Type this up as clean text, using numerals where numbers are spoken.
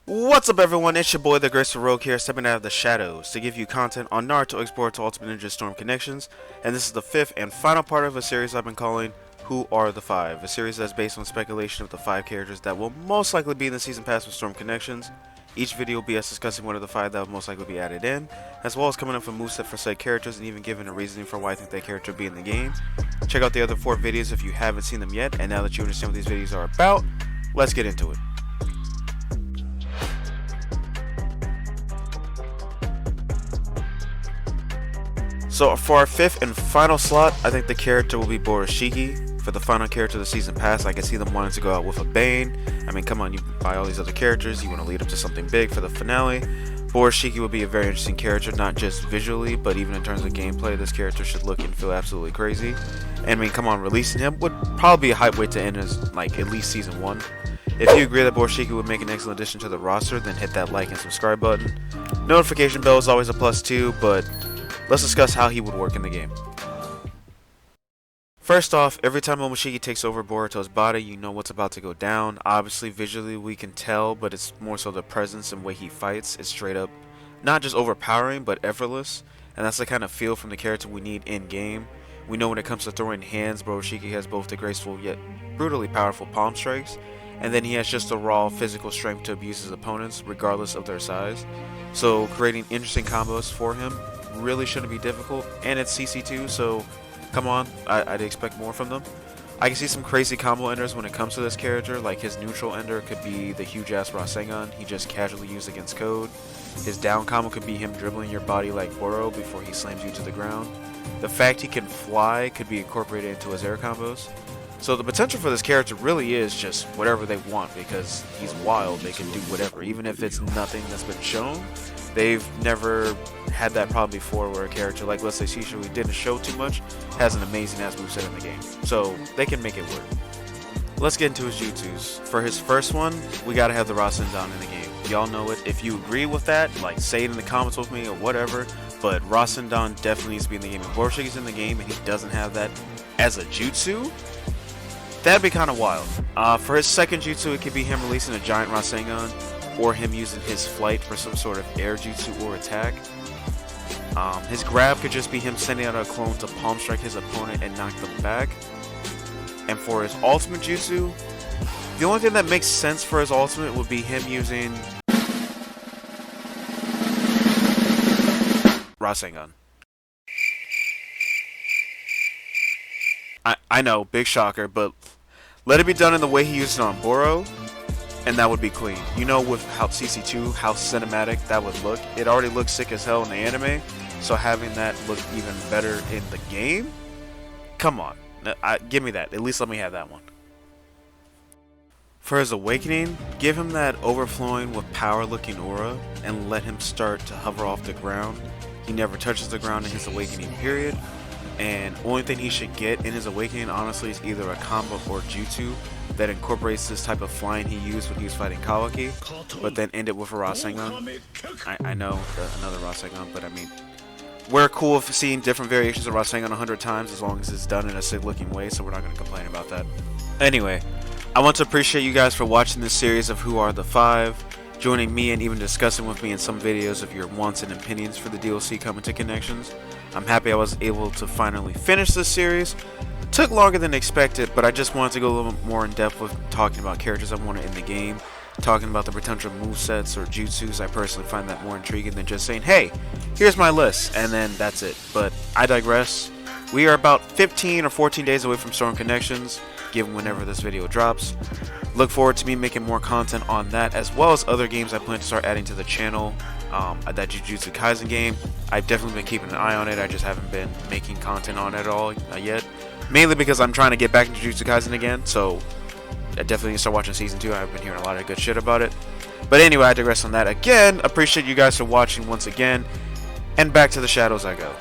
What's up everyone, it's your boy the Graceful Rogue here, stepping out of the shadows to give you content on Naruto x BORUTO Ultimate Ninja Storm Connections, and this is the fifth and final part of a series I've been calling Who Are the Five, a series that's based on speculation of the 5 characters that will most likely be in the Season Pass with Storm Connections. Each video will be us discussing one of the 5 that will most likely be added in, as well as coming up with a moveset for said characters and even giving a reasoning for why I think that character will be in the game. Check out the other 4 videos if you haven't seen them yet, and now that you understand what these videos are about, let's get into it. So for our 5th and final slot, I think the character will be Borushiki. For the final character of the Season Pass, I can see them wanting to go out with a Bane. I mean, come on, you buy all these other characters, you want to lead up to something big for the finale. Borushiki will be a very interesting character, not just visually, but even in terms of gameplay. This character should look and feel absolutely crazy. And I mean, come on, releasing him would probably be a hype way to end as, like, at least Season 1. If you agree that Borushiki would make an excellent addition to the roster, then hit that like and subscribe button. Notification bell is always a plus too, but let's discuss how he would work in the game. First off, every time Momoshiki takes over Boruto's body, you know what's about to go down. Obviously, visually we can tell, but it's more so the presence and way he fights. It's straight up not just overpowering, but effortless. And that's the kind of feel from the character we need in-game. We know when it comes to throwing hands, Borushiki has both the graceful yet brutally powerful palm strikes, and then he has just the raw physical strength to abuse his opponents, regardless of their size. So creating interesting combos for him really shouldn't be difficult, and it's CC2, so come on, I'd expect more from them. I can see some crazy combo enders when it comes to this character, like his neutral ender could be the huge ass Rasengan he just casually used against Code. His down combo could be him dribbling your body like Boro before he slams you to the ground. The fact he can fly could be incorporated into his air combos. So the potential for this character really is just whatever they want, because he's wild, they can do whatever, even if it's nothing that's been shown. They've never had that problem before where a character like, let's say Shisha, who didn't show too much, has an amazing ass moveset in the game. So they can make it work. Let's get into his jutsus. For his first one, we gotta have the Rasengan in the game. Y'all know it. If you agree with that, like say it in the comments with me or whatever, but Rasengan definitely needs to be in the game. If Borushiki's in the game and he doesn't have that as a jutsu, that'd be kind of wild. For his second jutsu, it could be him releasing a giant Rasengan, or him using his flight for some sort of air jutsu or attack. His grab could just be him sending out a clone to palm strike his opponent and knock them back. And for his ultimate jutsu, the only thing that makes sense for his ultimate would be him using Rasengan. I know, big shocker, but let it be done in the way he used it on Boro, and that would be clean. You know, with how CC2, how cinematic that would look. It already looks sick as hell in the anime, so having that look even better in the game? Come on, give me that. At least let me have that one. For his awakening, give him that overflowing with power looking aura, and let him start to hover off the ground. He never touches the ground in his awakening period. And only thing he should get in his awakening, honestly, is either a combo or jutsu that incorporates this type of flying he used when he was fighting Kawaki, but then end it with a Rasengan. I know another Rasengan, but I mean, we're cool with seeing different variations of Rasengan 100 times as long as it's done in a sick looking way, so we're not going to complain about that. Anyway, I want to appreciate you guys for watching this series of Who Are the Five, joining me and even discussing with me in some videos of your wants and opinions for the DLC coming to Connections. I'm happy I was able to finally finish this series. It took longer than expected, but I just wanted to go a little bit more in depth with talking about characters I wanted in the game, talking about the potential movesets or jutsus. I personally find that more intriguing than just saying, hey, here's my list, and then that's it. But I digress. We are about 15 or 14 days away from Storm Connections, given whenever this video drops. Look forward to me making more content on that, as well as other games I plan to start adding to the channel. That Jujutsu Kaisen game, I've definitely been keeping an eye on it. I just haven't been making content on it at all yet. Mainly because I'm trying to get back into Jujutsu Kaisen again, so I definitely need to start watching Season 2. I've been hearing a lot of good shit about it. But anyway, I digress on that again. Appreciate you guys for watching once again, and back to the shadows I go.